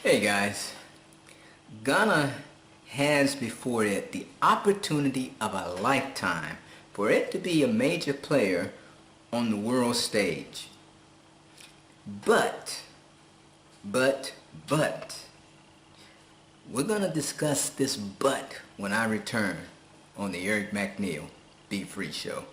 Hey guys, Ghana has before it the opportunity of a lifetime for it to be a major player on the world stage. But, we're going to discuss this but when I return on the Eric McNeil Be Free Show.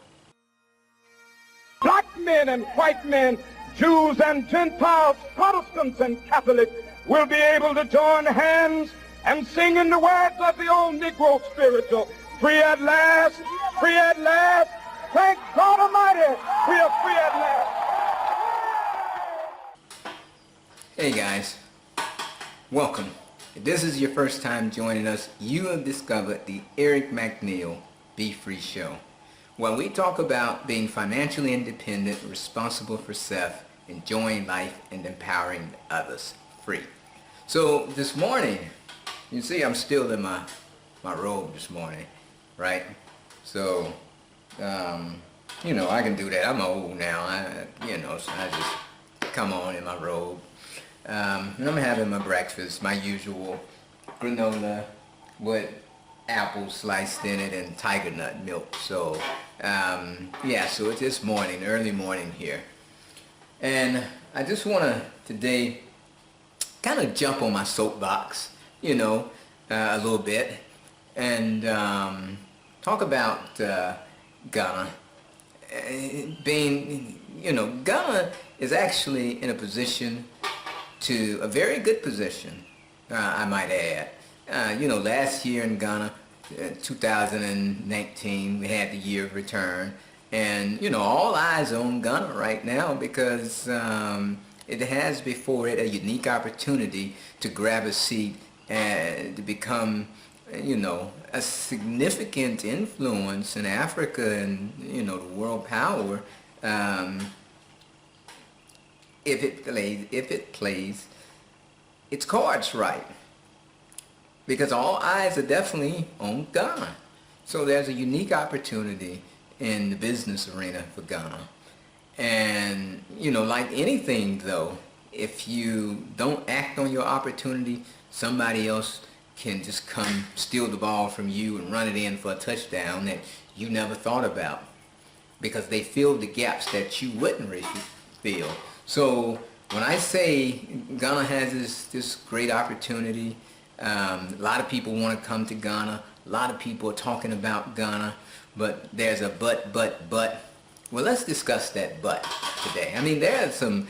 Black men and white men, Jews and Gentiles, Protestants and Catholics will be able to join hands and sing in the words of the old Negro spiritual, free at last, free at last. Thank God Almighty, we are free at last. Hey guys, welcome. If this is your first time joining us, you have discovered the Eric McNeil Be Free Show, where we talk about being financially independent, responsible for self, enjoying life, and empowering others free. So this morning, you see I'm still in my robe this morning, right? So, you know, I can do that. I'm old now, so I just come on in my robe. And I'm having my breakfast, my usual granola with apple sliced in it and tiger nut milk. So, yeah, so it's this morning, early morning here. And I just want to today kind of jump on my soapbox, a little bit, and talk about Ghana. Ghana is actually in a very good position, I might add. Last year in Ghana, 2019, we had the year of return. And, all eyes on Ghana right now because it has before it a unique opportunity to grab a seat and to become, a significant influence in Africa and, the world power if it plays its cards right. Because all eyes are definitely on Ghana. So there's a unique opportunity in the business arena for Ghana. And, like anything though, if you don't act on your opportunity, somebody else can just come steal the ball from you and run it in for a touchdown that you never thought about because they fill the gaps that you wouldn't really fill. So when I say Ghana has this great opportunity, a lot of people want to come to Ghana. A lot of people are talking about Ghana, but there's a but. Well, let's discuss that but today. I mean, there's some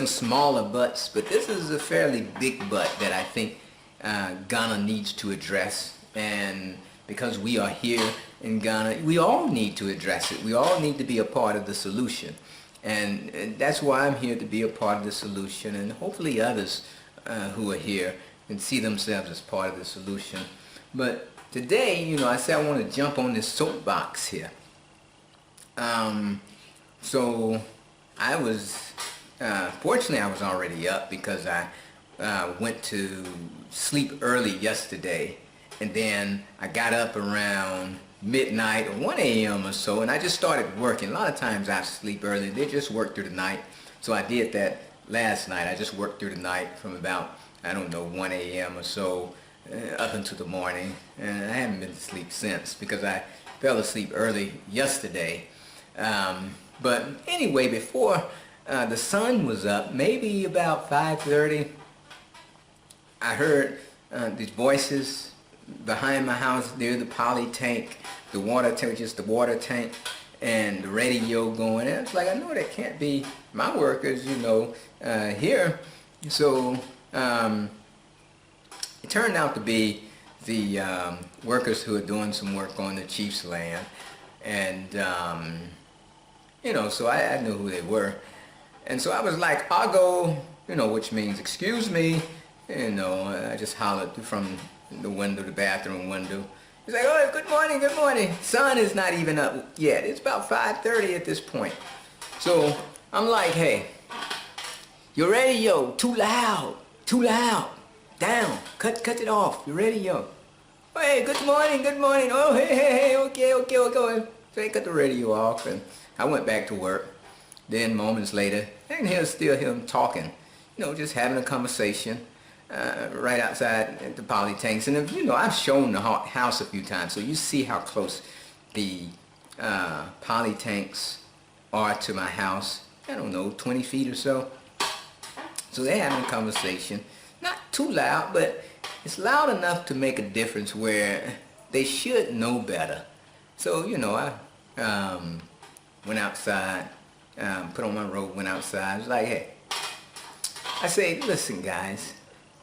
smaller buts, but this is a fairly big but that I think Ghana needs to address. And because we are here in Ghana, we all need to address it. We all need to be a part of the solution. And that's why I'm here, to be a part of the solution, and hopefully others who are here and see themselves as part of the solution. But today, I said I want to jump on this soapbox here. So I was, fortunately I was already up because I went to sleep early yesterday, and then I got up around midnight or 1 a.m. or so, and I just started working. A lot of times I sleep early. They just work through the night. So I did that last night. I just worked through the night from about, 1 a.m. or so up until the morning. And I haven't been to sleep since because I fell asleep early yesterday. But anyway, before the sun was up, maybe about 5:30, I heard these voices behind my house near the poly tank, the water tank, just the water tank, and the radio going. And it's like, I know that can't be my workers, here. So it turned out to be the workers who are doing some work on the chief's land. And, so I knew who they were. And so I was like, I'll go, which means, excuse me. I just hollered from the window, the bathroom window. He's like, oh, good morning, good morning. Sun is not even up yet. It's about 5:30 at this point. So I'm like, hey, your radio, too loud, down, cut it off, your radio. Oh, hey, good morning, oh, hey, okay. So I cut the radio off, and I went back to work. Then moments later, I can still hear him talking, just having a conversation. right outside the poly tanks. And if, you know, I've shown the house a few times, so you see how close the poly tanks are to my house. I don't know, 20 feet or so. So they're having a conversation. Not too loud, but it's loud enough to make a difference where they should know better. So, you know, I went outside, put on my robe, went outside. I was like, hey, I say, listen, guys,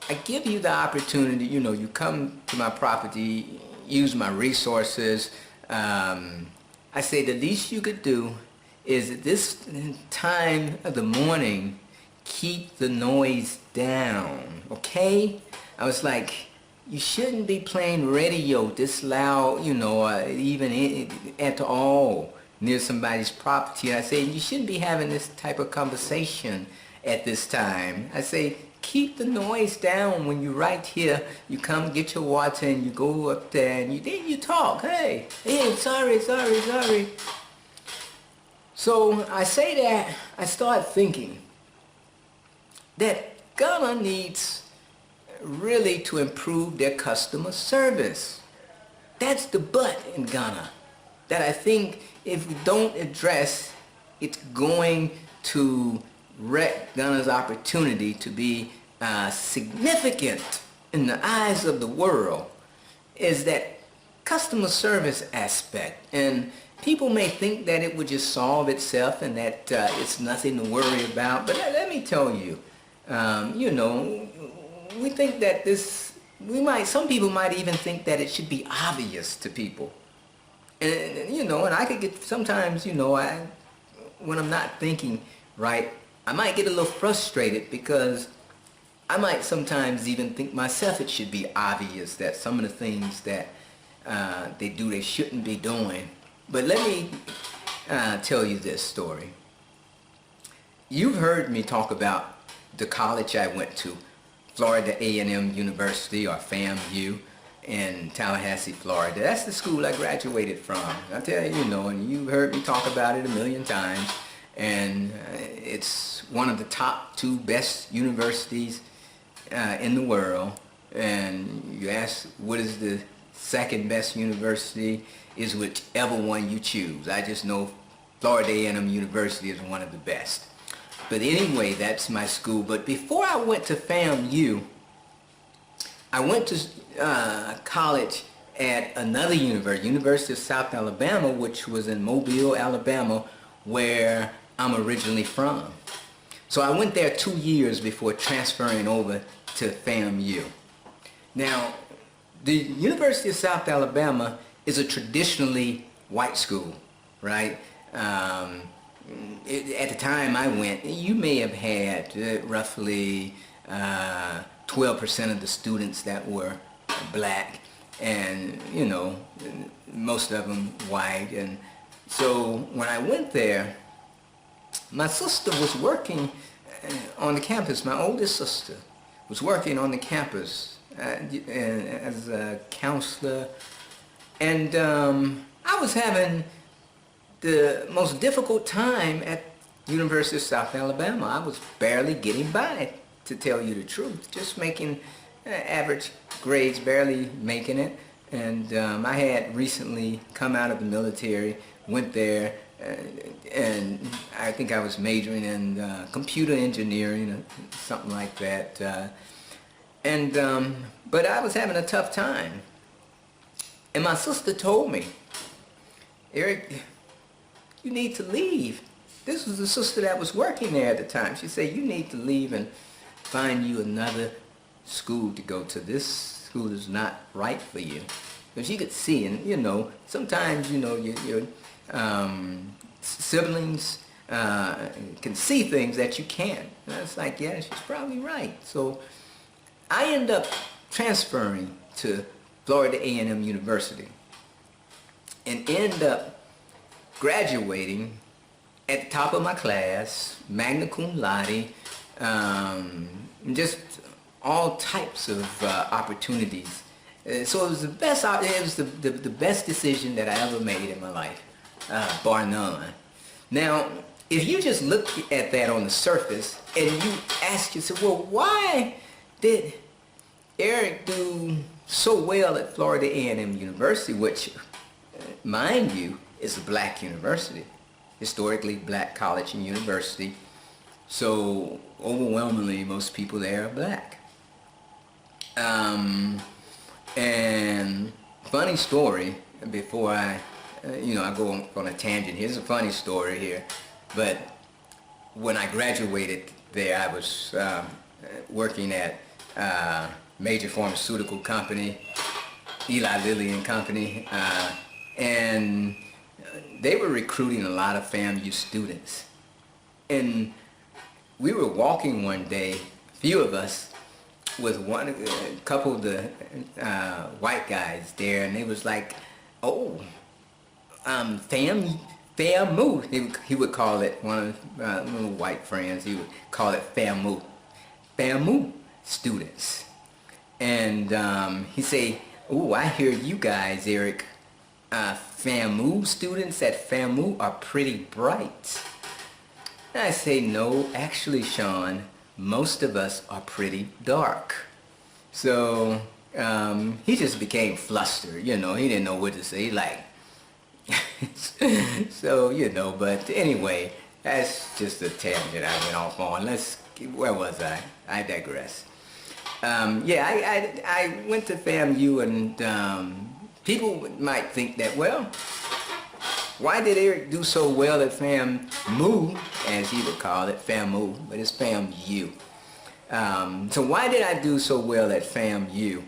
I give you the opportunity, you know, you come to my property, use my resources. I say the least you could do is at this time of the morning, keep the noise down, okay? I was like, you shouldn't be playing radio this loud, you know, even at all near somebody's property. I say, you shouldn't be having this type of conversation at this time. I say, keep the noise down when you're right here. You come get your water and you go up there and then you talk. Hey, sorry. So I say that, I start thinking that Ghana needs really to improve their customer service. That's the but in Ghana that I think if we don't address, it's going to wreck Ghana's opportunity to be significant in the eyes of the world, is that customer service aspect. And people may think that it would just solve itself and that it's nothing to worry about, but let me tell you, you know, we think that some people might even think that it should be obvious to people. And you know, and I could get, sometimes, you know, when I'm not thinking right, I might get a little frustrated because I might sometimes even think myself it should be obvious that some of the things that they do, they shouldn't be doing. But let me tell you this story. You've heard me talk about the college I went to, Florida A&M University, or FAMU, in Tallahassee, Florida. That's the school I graduated from. I tell you, you know, and you've heard me talk about it a million times. And it's one of the top 2 best universities in the world. And you ask, what is the second best university? Is whichever one you choose. I just know Florida A&M University is one of the best. But anyway, that's my school. But before I went to FAMU, I went to college at another university, University of South Alabama, which was in Mobile, Alabama, where I'm originally from. So I went there 2 years before transferring over to FAMU. Now, the University of South Alabama is a traditionally white school, right? At the time I went, you may have had roughly 12% of the students that were black, and you know, most of them white. And so when I went there, my sister was working on the campus. My oldest sister was working on the campus as a counselor, and I was having the most difficult time at University of South Alabama. I was barely getting by, to tell you the truth, just making average grades, barely making it. And I had recently come out of the military, went there, and I think I was majoring in computer engineering or something like that. But I was having a tough time. And my sister told me, Eric, you need to leave. This was the sister that was working there at the time. She said, you need to leave and find you another school to go to. This school is not right for you. Because she could see, and you know, sometimes, you know, your siblings can see things that you can't. And I was like, yeah, she's probably right. So I end up transferring to Florida A&M University and end up graduating at the top of my class, magna cum laude, just all types of opportunities. So it was the best. It was the best decision that I ever made in my life, bar none. Now, if you just look at that on the surface and you ask yourself, well, why did Eric do so well at Florida A&M University, which, mind you, is a black university, historically black college and university. So overwhelmingly, most people there are black. And funny story, before I go on a tangent, here's a funny story here. But when I graduated there, I was working at a major pharmaceutical company, Eli Lilly and Company, and they were recruiting a lot of FAMU students. And we were walking one day, a few of us, with a couple of the white guys there, and they was like, "Oh, FAMU." He would call it, one of little white friends, he would call it FAMU students. And he say, "Oh, I hear you guys, Eric, FAMU students at FAMU are pretty bright." And I say, "No, actually, Sean, most of us are pretty dark." So he just became flustered, he didn't know what to say, like, so, but anyway, that's just a tangent I went off on. Where was I? I digress. I went to FAMU, and people might think that, well, why did Eric do so well at FAMU, as he would call it, FAMU, but it's FAMU. So why did I do so well at FAMU,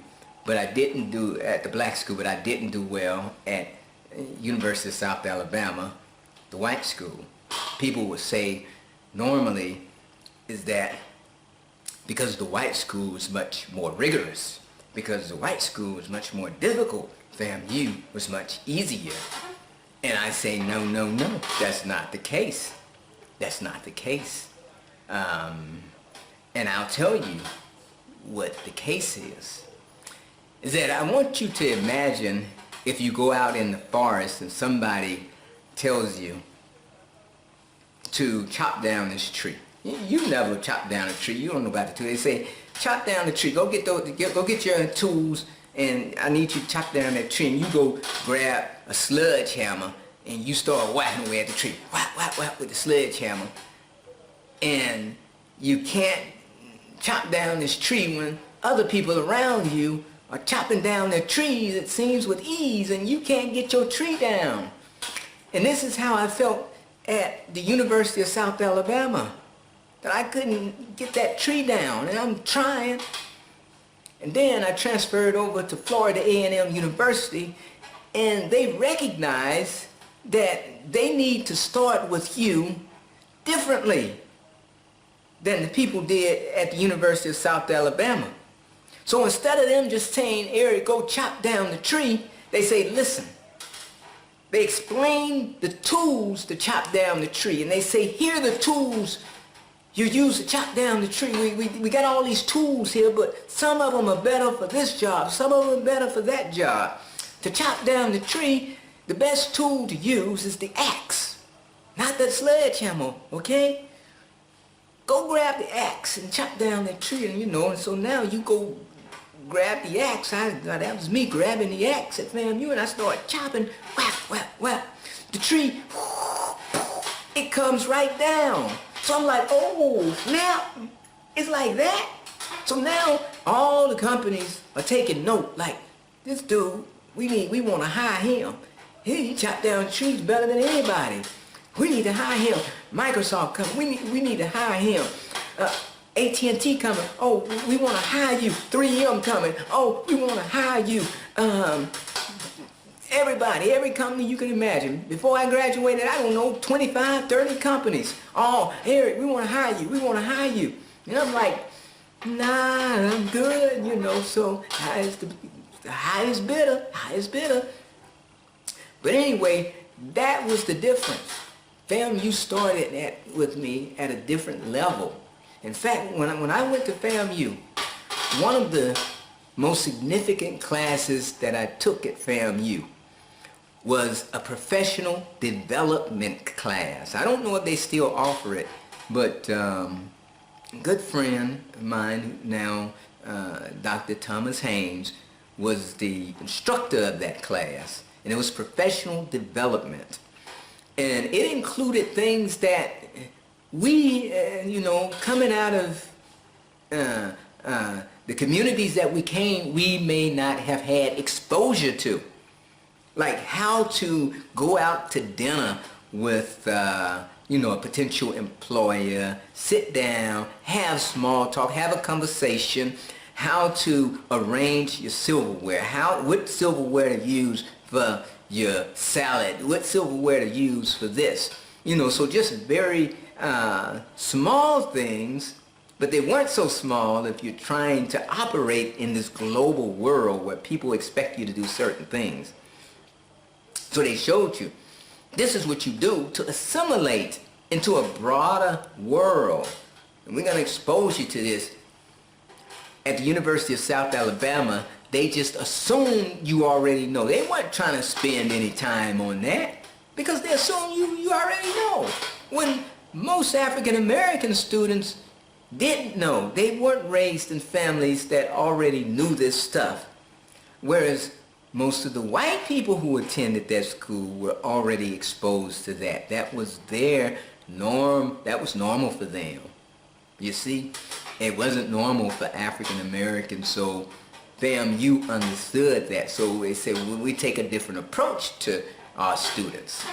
but I didn't do at the black school, but I didn't do well at University of South Alabama, the white school? People would say normally is that because the white school was much more rigorous, because the white school was much more difficult, FAMU was much easier. And I say, no, that's not the case. That's not the case. And I'll tell you what the case is that I want you to imagine if you go out in the forest and somebody tells you to chop down this tree. You never chop down a tree. You don't know about the tool. They say, chop down the tree. Go get your tools, and I need you to chop down that tree. And you go grab a sledgehammer and you start whacking away at the tree. Whack with the sledgehammer. And you can't chop down this tree when other people around you are chopping down their trees, it seems, with ease, and you can't get your tree down. And this is how I felt at the University of South Alabama, that I couldn't get that tree down, and I'm trying. And then I transferred over to Florida A&M University, and they recognize that they need to start with you differently than the people did at the University of South Alabama. So instead of them just saying, Eric, go chop down the tree, they say, listen. They explain the tools to chop down the tree, and they say, here are the tools you use to chop down the tree. We got all these tools here, but some of them are better for this job, some of them are better for that job. To chop down the tree, the best tool to use is the axe, not the sledgehammer, okay? Go grab the axe and chop down that tree, and so now you go grab the axe. That was me grabbing the axe at FAMU, and I started chopping, whap. The tree, it comes right down. So I'm like, oh, now it's like that. So now all the companies are taking note, like, this dude, we want to hire him. He chop down trees better than anybody. We need to hire him. Microsoft coming, we need to hire him. AT&T coming, oh, we want to hire you. 3M coming, oh, we want to hire you. Everybody, every company you can imagine. Before I graduated, I don't know, 25, 30 companies. Oh, Eric, we want to hire you, we want to hire you. And I'm like, nah, I'm good, so the highest bidder. But anyway, that was the difference. FAMU started with me at a different level. In fact, when I went to FAMU, one of the most significant classes that I took at FAMU was a professional development class. I don't know if they still offer it, but a good friend of mine now, Dr. Thomas Haynes was the instructor of that class, and it was professional development. And it included things that we, coming out of the communities that we came, we may not have had exposure to. Like how to go out to dinner with, a potential employer, sit down, have small talk, have a conversation, how to arrange your silverware, what silverware to use for your salad, what silverware to use for this. So just very small things, but they weren't so small if you're trying to operate in this global world where people expect you to do certain things. So they showed you, this is what you do to assimilate into a broader world. And we're going to expose you to this. At the University of South Alabama, they just assumed you already know. They weren't trying to spend any time on that because they assumed you already know. When most African American students didn't know. They weren't raised in families that already knew this stuff. Whereas most of the white people who attended that school were already exposed to that. That was their norm. That was normal for them. You see? It wasn't normal for African Americans, so FAMU understood that. So they said, well, we take a different approach to our students.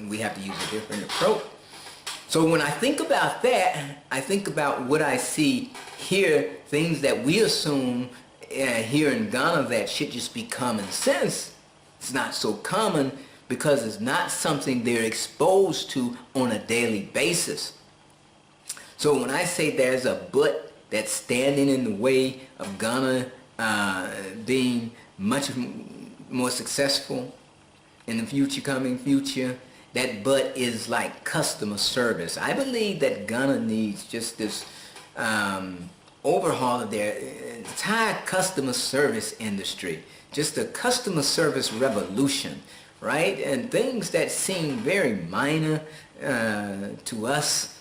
We have to use a different approach. So when I think about that, I think about what I see here, things that we assume here in Ghana that should just be common sense. It's not so common because it's not something they're exposed to on a daily basis. So when I say there's a but that's standing in the way of Ghana being much more successful in the coming future, that but is like customer service. I believe that Ghana needs just this overhaul of their entire customer service industry, just a customer service revolution, right? And things that seem very minor to us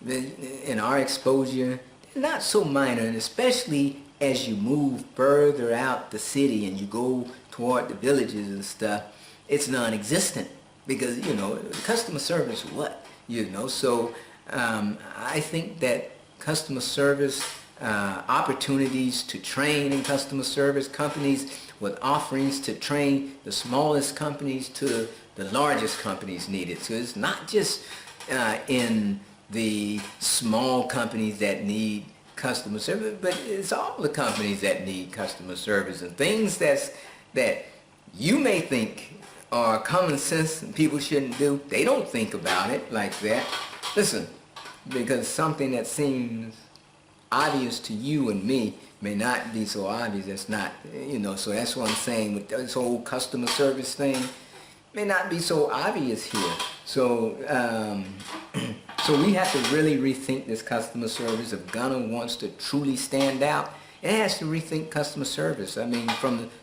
in our exposure, not so minor, and especially as you move further out the city and you go toward the villages and stuff, it's non-existent because, customer service, what? So I think that customer service, opportunities to train in customer service, companies with offerings to train the smallest companies to the largest companies needed. So it's not just in the small companies that need customer service, but it's all the companies that need customer service, and things that you may think are common sense and people shouldn't do. They don't think about it like that. Listen, because something that seems obvious to you and me may not be so obvious. That's not, so that's what I'm saying with this whole customer service thing. May not be so obvious here. So so we have to really rethink this customer service. If Ghana wants to truly stand out, it has to rethink customer service. I mean,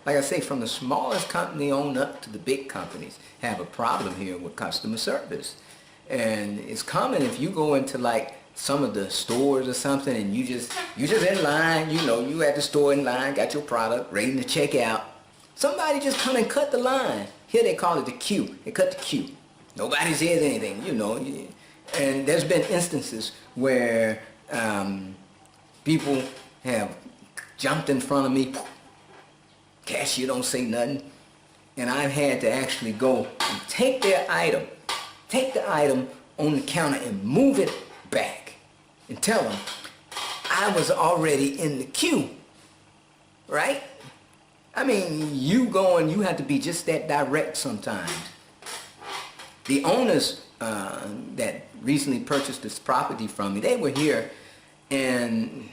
like I say, from the smallest company on up to the big companies have a problem here with customer service. And it's common if you go into like some of the stores or something and you just in line, you at the store in line, got your product, ready to check out. Somebody just come and cut the line. Here they call it the queue. They cut the queue. Nobody says anything, And there's been instances where people have jumped in front of me. Cashier don't say nothing. And I've had to actually go and take the item on the counter and move it back and tell them I was already in the queue, right? I mean, you have to be just that direct sometimes. The owners that recently purchased this property from me, they were here, and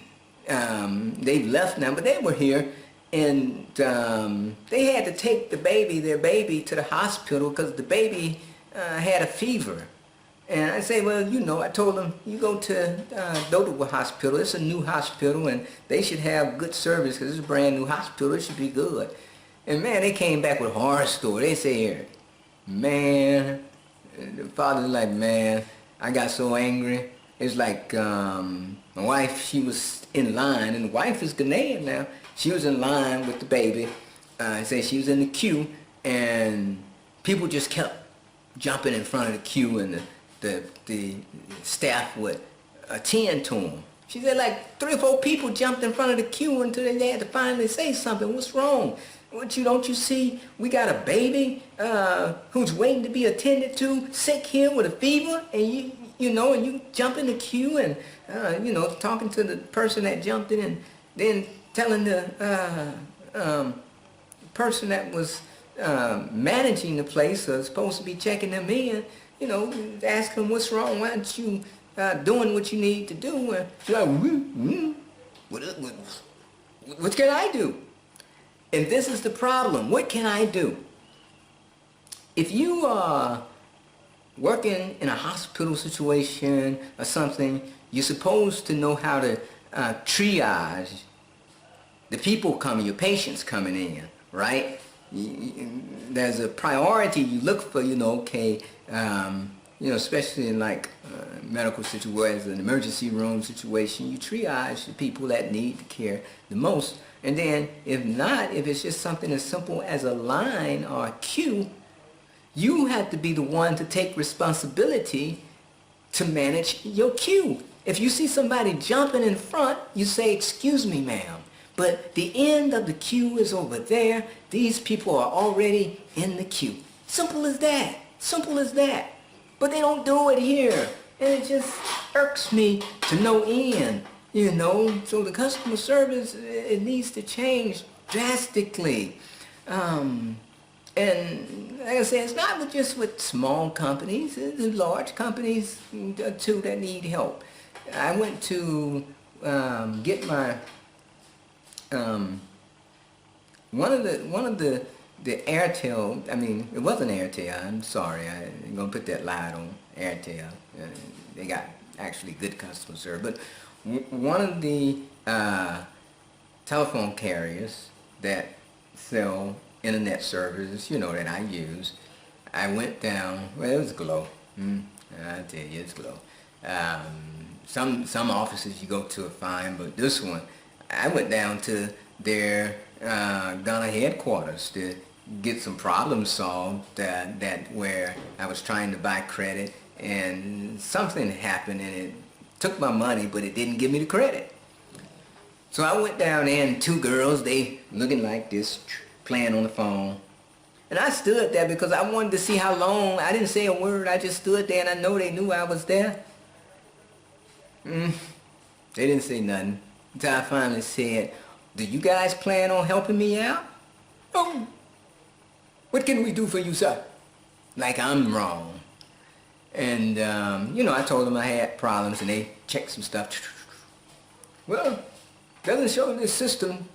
they've left now, but they were here, and they had to take their baby to the hospital because the baby had a fever. And I say, well, I told them, you go to Dodowa Hospital. It's a new hospital, and they should have good service because it's a brand new hospital. It should be good. And man, they came back with a horror story. They say here, man, the father's like, man, I got so angry. It's like my wife, she was in line, and the wife is Ghanaian now. She was in line with the baby. Say she was in the queue, and people just kept jumping in front of the queue, and the staff would attend to them. She said like 3 or 4 people jumped in front of the queue until they had to finally say something. What's wrong? Don't you see we got a baby who's waiting to be attended to, sick here with a fever, and you jump in the queue and talking to the person that jumped in, and then telling the person that was managing the place, supposed to be checking them in, ask them what's wrong, why aren't you doing what you need to do? She's like, what can I do? And this is the problem. What can I do? If you are working in a hospital situation or something, you're supposed to know how to triage the people coming, your patients coming in, right? There's a priority you look for, especially in like medical situations, an emergency room situation, you triage the people that need the care the most. And then if not, if it's just something as simple as a line or a queue, you have to be the one to take responsibility to manage your queue. If you see somebody jumping in front, you say, excuse me, ma'am, but the end of the queue is over there. These people are already in the queue. Simple as that. Simple as that. But they don't do it here. And it just irks me to no end, So the customer service, it needs to change drastically. And like I said, it's not just with small companies. There's large companies too that need help. I went to get my one of the Airtel. I mean, it wasn't Airtel. I'm sorry. I'm gonna put that light on Airtel. They got actually good customer service, but one of the telephone carriers that sell internet services, that I use, I went down. Well, it was Glow. I tell you, it's Glow. Some offices you go to are fine, but this one, I went down to their Ghana headquarters to get some problems solved that where I was trying to buy credit and something happened and it took my money, but it didn't give me the credit. So I went down there and 2 girls, they looking like this, playing on the phone. And I stood there because I wanted to see how long. I didn't say a word. I just stood there and I know they knew I was there. They didn't say nothing until I finally said, do you guys plan on helping me out? Oh, what can we do for you, sir? Like I'm wrong. And, I told them I had problems and they checked some stuff. Well, doesn't show in this system.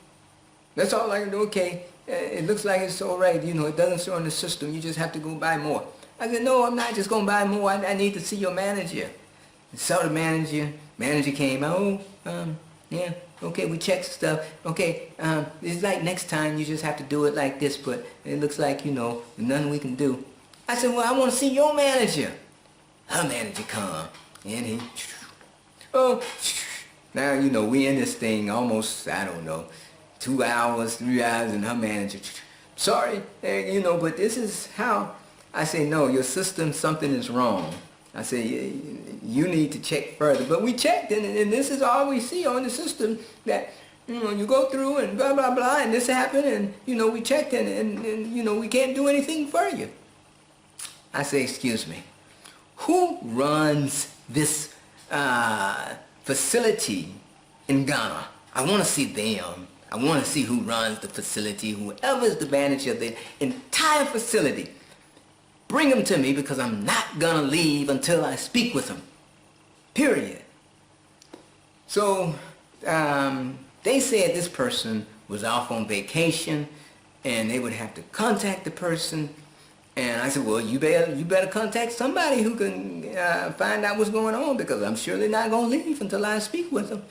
That's all I can do. Okay, it looks like it's all right. It doesn't show in the system. You just have to go buy more. I said, no, I'm not just going to buy more. I need to see your manager. I saw the manager. Manager came out. Yeah, okay, we checked stuff. Okay, it's like next time you just have to do it like this, but it looks like, nothing we can do. I said, well, I want to see your manager. Her manager come, and he, now, we in this thing almost, I don't know, 2 hours, 3 hours, and her manager, sorry, but this is how. I say, no, your system, something is wrong. I say, you need to check further. But we checked, and this is all we see on the system, that, you go through and blah, blah, blah, and this happened, and, we checked, and we can't do anything for you. I say, excuse me, who runs this facility in Ghana? I want to see them. I want to see who runs the facility, whoever is the manager of the entire facility. Bring them to me because I'm not going to leave until I speak with them. Period. So they said this person was off on vacation and they would have to contact the person. And I said, well, you better contact somebody who can find out what's going on because I'm surely not going to leave until I speak with them.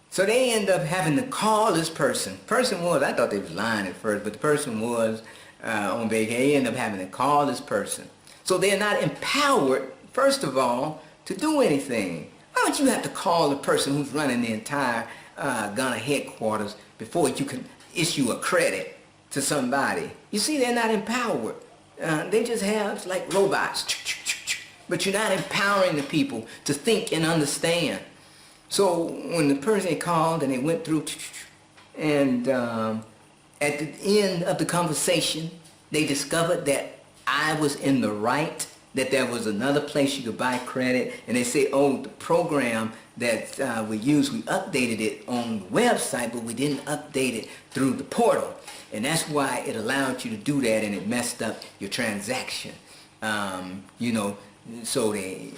So they end up having to call this person. Person was, I thought they was lying at first, but the person was on vacation. They end up having to call this person. So they're not empowered, first of all, to do anything. Why don't you have to call the person who's running the entire Ghana headquarters before you can issue a credit to somebody. You see, they're not empowered. They just have like robots. But you're not empowering the people to think and understand. So when the person called and they went through, and at the end of the conversation, they discovered that I was in the right, that there was another place you could buy credit, and they say, oh, the program that we used, we updated it on the website, but we didn't update it through the portal. And that's why it allowed you to do that, and it messed up your transaction. You know, so the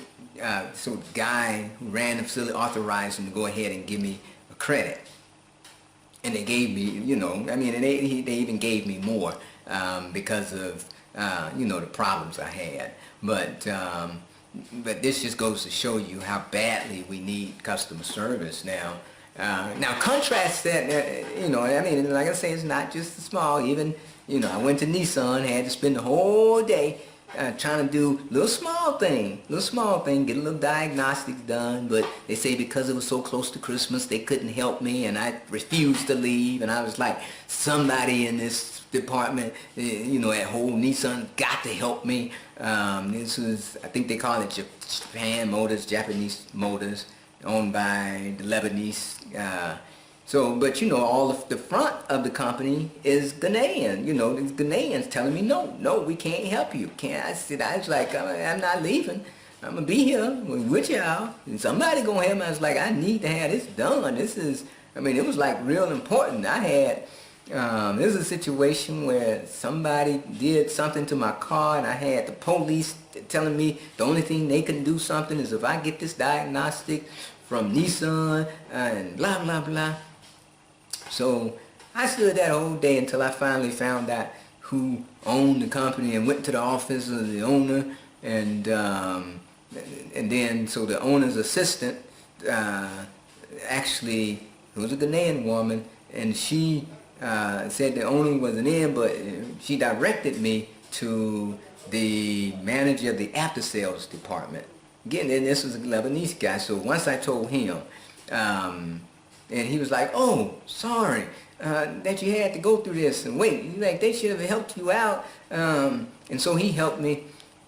guy who ran the facility authorized him to go ahead and give me a credit. And they gave me, you know, I mean, and they even gave me more because of, you know, the problems I had. But this just goes to show you how badly we need customer service now. Now contrast that, you know, I mean, like I say, it's not just the small. Even, you know, I went to Nissan, had to spend the whole day trying to do little small thing, get a little diagnostics done, but they say because it was so close to Christmas, they couldn't help me, and I refused to leave, and I was like, somebody in this department, you know, at whole Nissan got to help me. This was, I think they call it Japan Motors, Japanese Motors, owned by the Lebanese. So, but you know, all of the front of the company is Ghanaian. You know, the Ghanaians telling me, no, we can't help you. Can't. I was like, I'm not leaving. I'm gonna be here with y'all. And somebody gonna help me. I was like, I need to have this done. This is, I mean, it was like real important. I had, this is a situation where somebody did something to my car, and I had the police telling me the only thing they can do something is if I get this diagnostic from Nissan and blah, blah, blah. So I stood that whole day until I finally found out who owned the company and went to the office of the owner, and then so the owner's assistant actually, it was a Ghanaian woman, and she said the owner wasn't in, but she directed me to the manager of the after sales department. Again, and this was a Lebanese guy, so once I told him, and he was like, oh, sorry that you had to go through this, and wait, like they should have helped you out. And so he helped me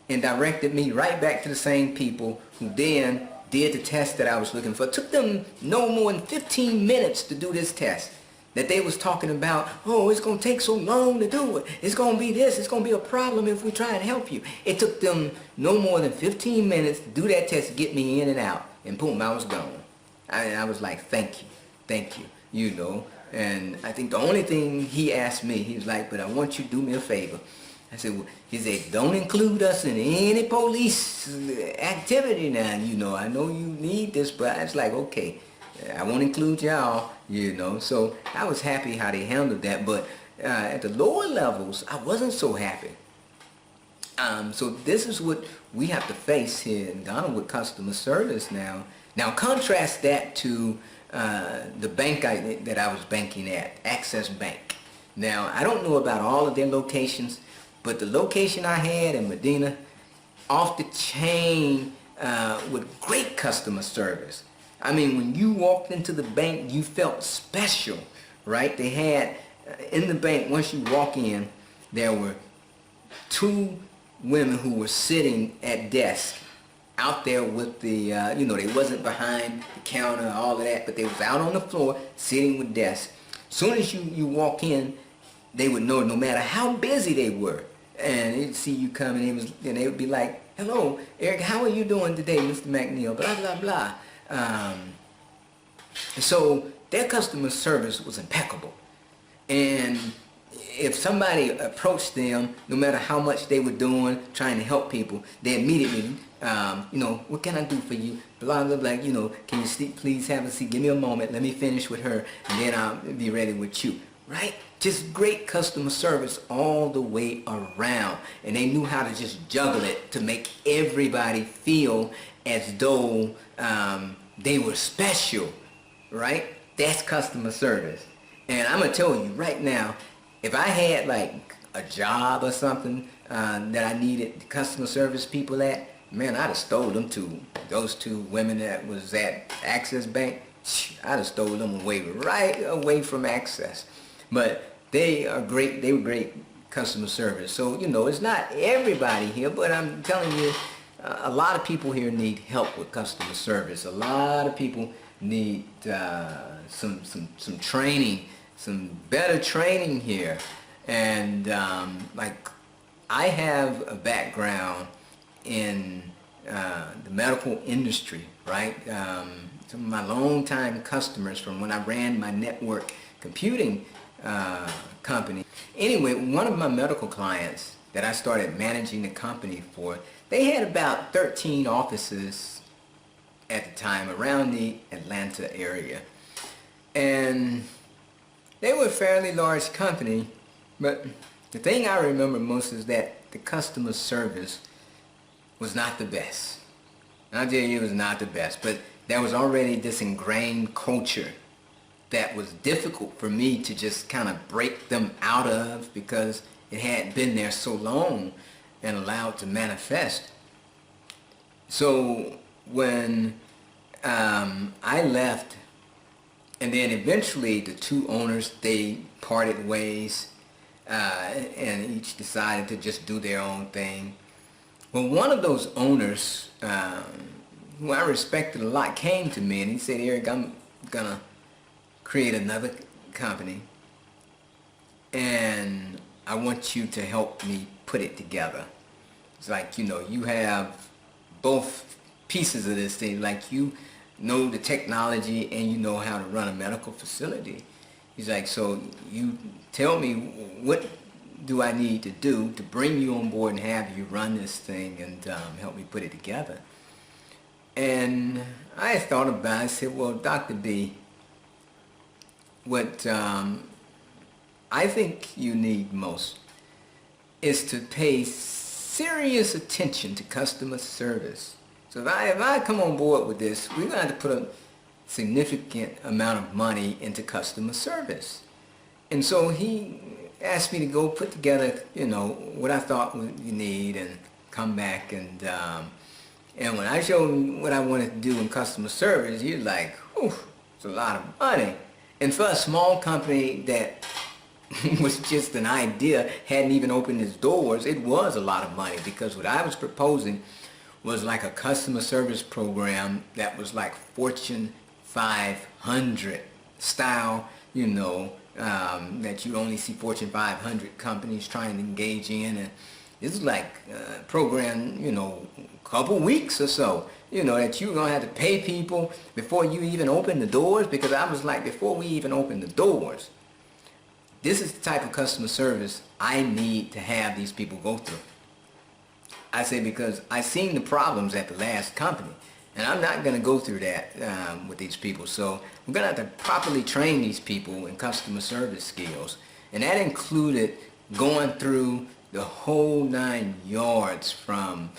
and directed me right back to the same people who then did the test that I was looking for. It took them no more than 15 minutes to do this test that they was talking about. Oh, it's going to take so long to do it. It's going to be this. It's going to be a problem if we try and help you. It took them no more than 15 minutes to do that test to get me in and out. And boom, I was gone. I was like, thank you, you know. And I think the only thing he asked me, he was like, but I want you to do me a favor. I said, well, he said, don't include us in any police activity now, you know. I know you need this, but I was like, okay, I won't include y'all, you know. So I was happy how they handled that, but at the lower levels, I wasn't so happy. So this is what we have to face here in Ghana with customer service now. Now contrast that to the bank that I was banking at, Access Bank. Now, I don't know about all of their locations, but the location I had in Medina, off the chain with great customer service. I mean, when you walked into the bank, you felt special, right? They had, in the bank, once you walk in, there were 2 women who were sitting at desk out there with the, you know, they wasn't behind the counter, all of that, but they was out on the floor sitting with desks. Soon as you walk in, they would know no matter how busy they were, and they'd see you coming, and they would be like, hello, Eric, how are you doing today, Mr. McNeil, blah, blah, blah. So their customer service was impeccable. And if somebody approached them, no matter how much they were doing, trying to help people, they immediately, you know, what can I do for you? Blah, blah, blah, you know, can you please have a seat? Give me a moment. Let me finish with her, and then I'll be ready with you. Right? Just great customer service all the way around. And they knew how to just juggle it to make everybody feel as though they were special. Right? That's customer service. And I'm going to tell you right now, if I had like a job or something that I needed customer service people at, man, I'd have stole them to those 2 women that was at Access Bank. I'd have stole them away, right away from Access. But they are great. They were great customer service. So, you know, it's not everybody here, but I'm telling you, a lot of people here need help with customer service. A lot of people need some training, some better training here. And like, I have a background in the medical industry, right? Some of my longtime customers from when I ran my network computing company. Anyway, one of my medical clients that I started managing the company for, they had about 13 offices at the time around the Atlanta area. And they were a fairly large company, but the thing I remember most is that the customer service was not the best. And I'll tell you, it was not the best, but there was already this ingrained culture that was difficult for me to just kind of break them out of, because it had been there so long and allowed to manifest. So when I left, and then eventually the two owners, they parted ways, and each decided to just do their own thing. Well, one of those owners, who I respected a lot, came to me and he said, "Eric, I'm gonna create another company, and I want you to help me put it together." It's like, you know, you have both pieces of this thing, like you know the technology and you know how to run a medical facility. He's like, "So you tell me, what do I need to do to bring you on board and have you run this thing and help me put it together?" And I thought about it. I said, "Well, Dr. B, what I think you need most is to pay serious attention to customer service. So if I come on board with this, we're going to have to put a significant amount of money into customer service." And so he asked me to go put together, you know, what I thought you need and come back. And when I showed him what I wanted to do in customer service, he was like, "Whew, it's a lot of money." And for a small company that was just an idea, hadn't even opened its doors, it was a lot of money, because what I was proposing was like a customer service program that was like Fortune 500 style, you know, that you only see Fortune 500 companies trying to engage in. And it's like a program, you know, a couple weeks or so, you know, that you're going to have to pay people before you even open the doors. Because I was like, before we even open the doors, this is the type of customer service I need to have these people go through. I say, because I seen the problems at the last company, and I'm not going to go through that with these people. So we're going to have to properly train these people in customer service skills. And that included going through the whole 9 yards, from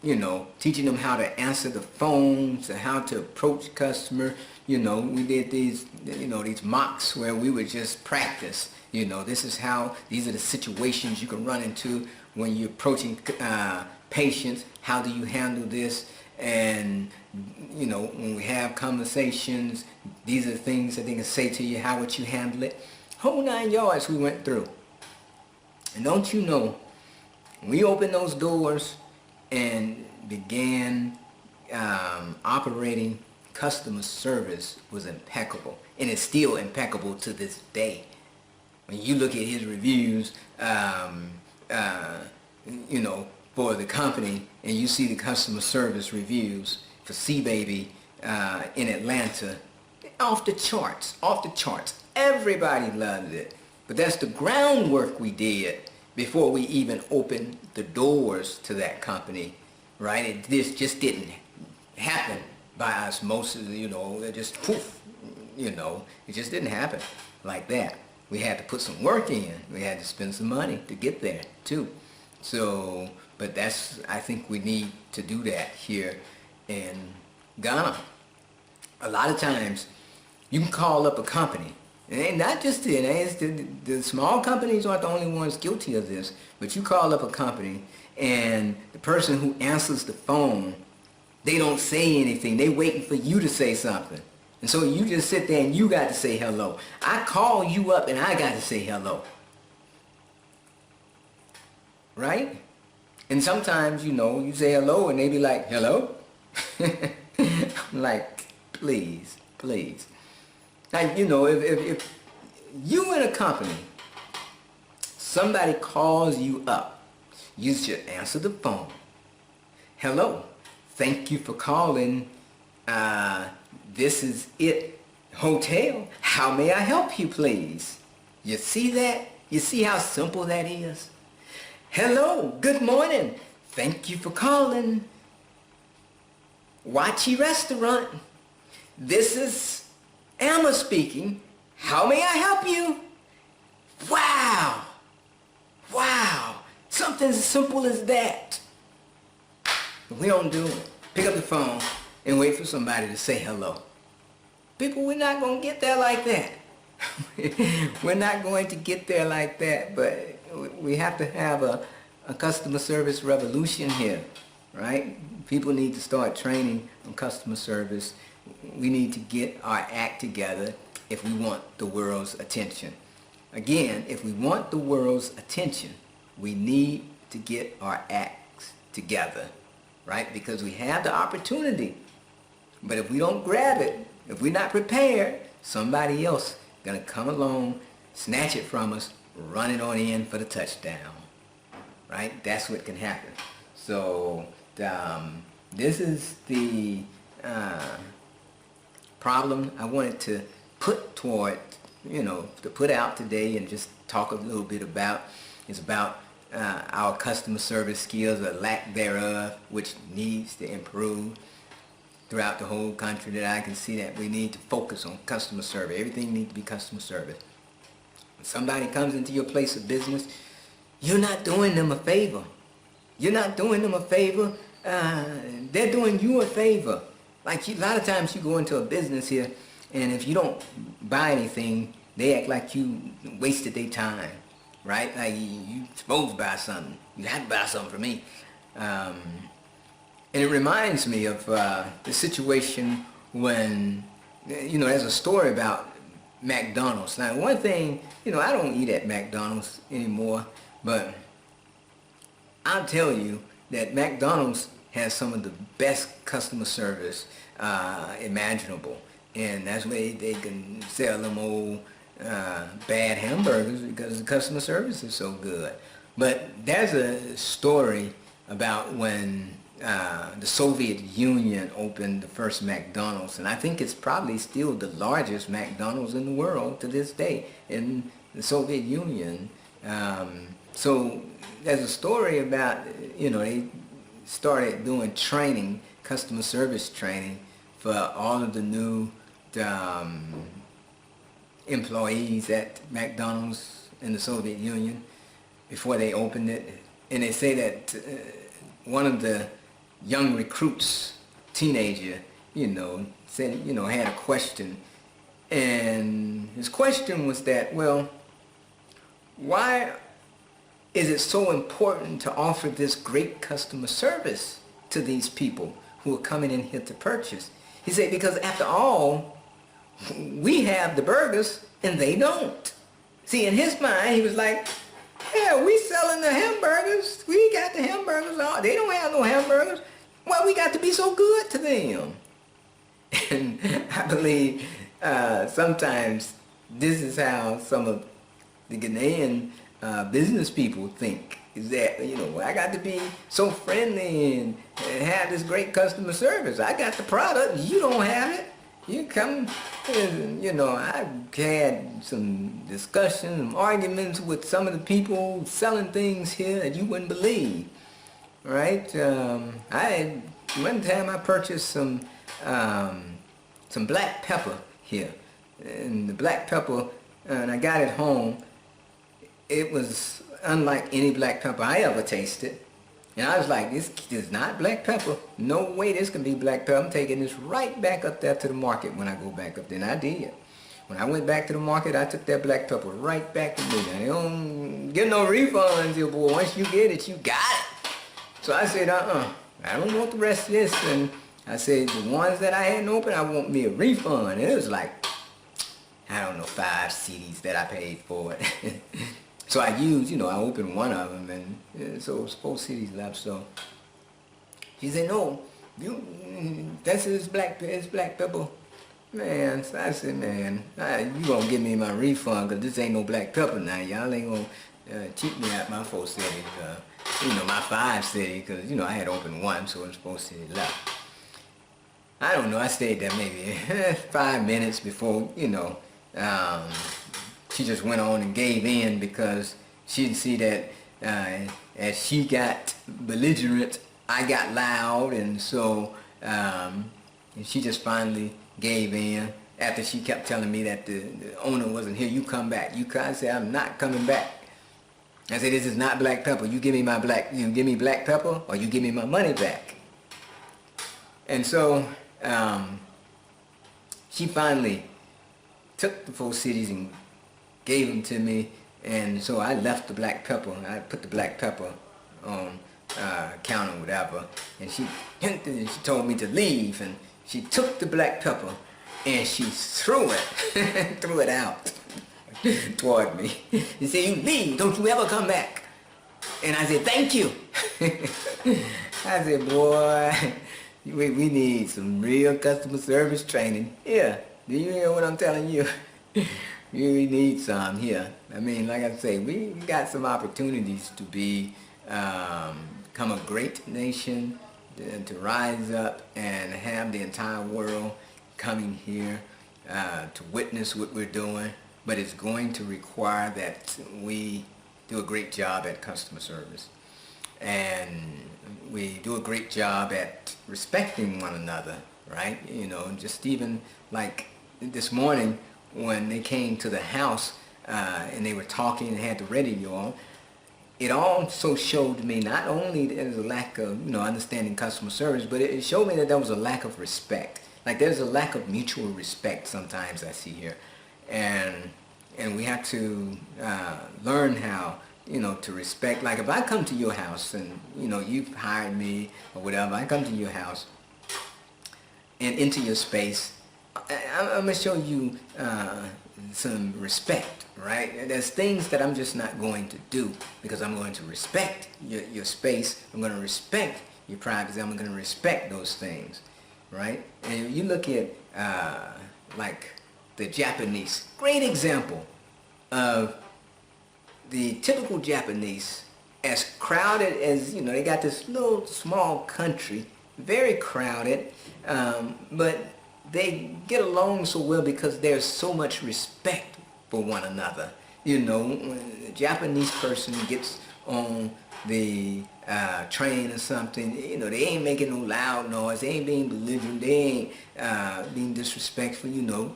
you know, teaching them how to answer the phones and how to approach customer. You know, we did these, you know, these mocks where we would just practice. You know, this is how, these are the situations you can run into when you're approaching patients. How do you handle this? And, you know, when we have conversations, these are the things that they can say to you. How would you handle it? Whole 9 yards we went through. And don't you know, we opened those doors and began operating, customer service was impeccable, and it's still impeccable to this day. When you look at his reviews, you know, for the company, and you see the customer service reviews for C-Baby in Atlanta, off the charts, off the charts. Everybody loved it. But that's the groundwork we did before we even opened the doors to that company, right? This just didn't happen by osmosis, you know, it just poof, you know, it just didn't happen like that. We had to put some work in. We had to spend some money to get there too. So, but that's, I think we need to do that here in Ghana. A lot of times you can call up a company, and not just the small companies aren't the only ones guilty of this, but you call up a company and the person who answers the phone They don't say anything. They waiting for you to say something. And so you just sit there and you got to say hello. I call you up and I got to say hello. Right? And sometimes, you say hello and they be like, hello? I'm like, please, please. Like, if you in a company, somebody calls you up, you should answer the phone. Hello, thank you for calling. This is it hotel. How may I help you, please? You see that? You see how simple that is? Hello, good morning. Thank you for calling Wachi Restaurant. This is Emma speaking. How may I help you? Wow. Wow. Something as simple as that. But we don't do it. Pick up the phone and wait for somebody to say hello. People, we're not going to get there like that. We're not going to get there like that, but we have to have a customer service revolution here, right? People need to start training on customer service. We need to get our act together if we want the world's attention. Again, if we want the world's attention, we need to get our acts together, right? Because we have the opportunity. But if we don't grab it, if we're not prepared, somebody else gonna come along, snatch it from us, run it on in for the touchdown, right? That's what can happen. So this is the problem I wanted to put toward, to put out today and just talk a little bit about. Is about our customer service skills or lack thereof, which needs to improve throughout the whole country. That I can see that we need to focus on customer service. Everything needs to be customer service. When somebody comes into your place of business, you're not doing them a favor. You're not doing them a favor. They're doing you a favor. Like a lot of times you go into a business here, and if you don't buy anything, they act like you wasted their time, right? Like you supposed to buy something. You had to buy something for me. And it reminds me of the situation when, there's a story about McDonald's. Now, one thing, I don't eat at McDonald's anymore, but I'll tell you that McDonald's has some of the best customer service imaginable. And that's why they can sell them old bad hamburgers, because the customer service is so good. But there's a story about when the Soviet Union opened the first McDonald's, and I think it's probably still the largest McDonald's in the world to this day in the Soviet Union. So there's a story about, they started doing training, customer service training for all of the new employees at McDonald's in the Soviet Union before they opened it. And they say that one of the young recruits, teenager, said, had a question. And his question was that, well, why is it so important to offer this great customer service to these people who are coming in here to purchase? He said, because after all, we have the burgers and they don't. See, in his mind, he was like, yeah, we selling the hamburgers. We got the hamburgers. They don't have no hamburgers. Why we got to be so good to them? And I believe sometimes this is how some of the Ghanaian business people think. Is that, I got to be so friendly and have this great customer service. I got the product. You don't have it. You come, and, I've had some discussions, some arguments with some of the people selling things here that you wouldn't believe, right? One time I purchased some black pepper here, and the black pepper, and I got it home. It was unlike any black pepper I ever tasted. And I was like, this is not black pepper. No way this can be black pepper. I'm taking this right back up there to the market when I go back up there. And I did. When I went back to the market, I took that black pepper right back to me. Now, they don't get no refunds here, boy. Once you get it, you got it. So I said, I don't want the rest of this. And I said, the ones that I hadn't opened, I want me a refund. And it was like, I don't know, 5 CDs that I paid for it. So I used, you know, I opened one of them, and so it was 4 CDs left. So she said, no, it's black pepper. Man, so I said, man, you gonna give me my refund, because this ain't no black pepper now. Y'all ain't gonna cheat me out my 4 CDs, you know, my 5 CDs, because, you know, I had opened one, so it was 4 CDs left. I don't know, I stayed there maybe 5 minutes before, you know, she just went on and gave in, because she didn't see that as she got belligerent, I got loud, and so she just finally gave in after she kept telling me that the owner wasn't here. You come back. I said, I'm not coming back. I said, this is not black pepper. You give me black pepper, or you give me my money back. And so she finally took the 4 CDs and gave them to me, and so I left the black pepper. I put the black pepper on counter or whatever, and she told me to leave, and she took the black pepper and she threw it out toward me. She said, you leave, don't you ever come back. And I said, thank you. I said, boy, we need some real customer service training here. Do you hear what I'm telling you? We need some here. I mean, like I say, we got some opportunities to become a great nation, to rise up and have the entire world coming here to witness what we're doing. But it's going to require that we do a great job at customer service. And we do a great job at respecting one another, right? You know, just even like this morning when they came to the house and they were talking and had the radio on, it also showed me not only there's a lack of, you know, understanding customer service, but it showed me that there was a lack of respect. Like there's a lack of mutual respect sometimes I see here. And we have to learn how, you know, to respect. Like if I come to your house and, you know, you've hired me or whatever, I come to your house and into your space, I'm going to show you some respect, right? There's things that I'm just not going to do because I'm going to respect your space. I'm going to respect your privacy. I'm going to respect those things, right? And you look at like the Japanese, great example of the typical Japanese, as crowded as, you know, they got this little small country, very crowded, but they get along so well because there's so much respect for one another. You know, when a Japanese person gets on the train or something, you know, they ain't making no loud noise, they ain't being belligerent, they ain't being disrespectful, you know.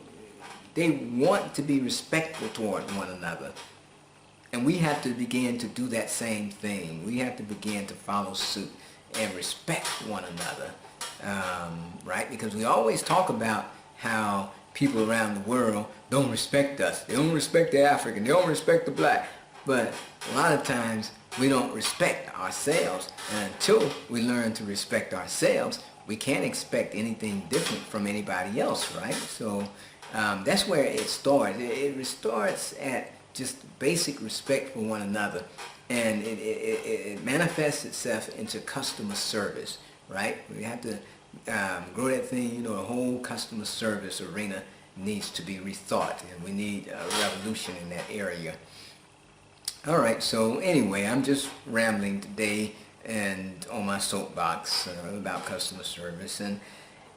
They want to be respectful toward one another. And we have to begin to do that same thing. We have to begin to follow suit and respect one another. Right? Because we always talk about how people around the world don't respect us. They don't respect the African. They don't respect the black. But a lot of times we don't respect ourselves. And until we learn to respect ourselves, we can't expect anything different from anybody else, right? So that's where it starts. It starts at just basic respect for one another. And it manifests itself into customer service, right? We have to grow that thing, you know, the whole customer service arena needs to be rethought, and we need a revolution in that area. All right, so anyway, I'm just rambling today and on my soapbox about customer service. And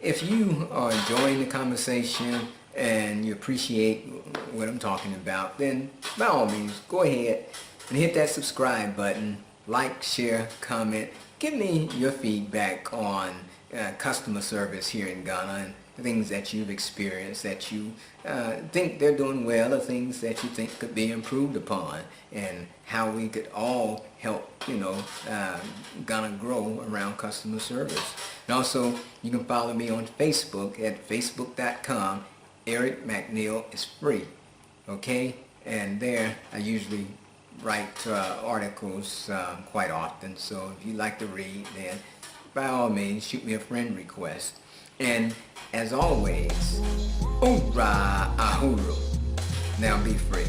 if you are enjoying the conversation and you appreciate what I'm talking about, then by all means, go ahead and hit that subscribe button, like, share, comment. Give me your feedback on customer service here in Ghana and the things that you've experienced that you think they're doing well, or things that you think could be improved upon, and how we could all help, you know, Ghana grow around customer service. And also, you can follow me on Facebook at facebook.com. Eric McNeil is free, okay? And there I usually write articles quite often, so if you like to read, then by all means, shoot me a friend request. And as always, hoorah, ahuru. Now be free.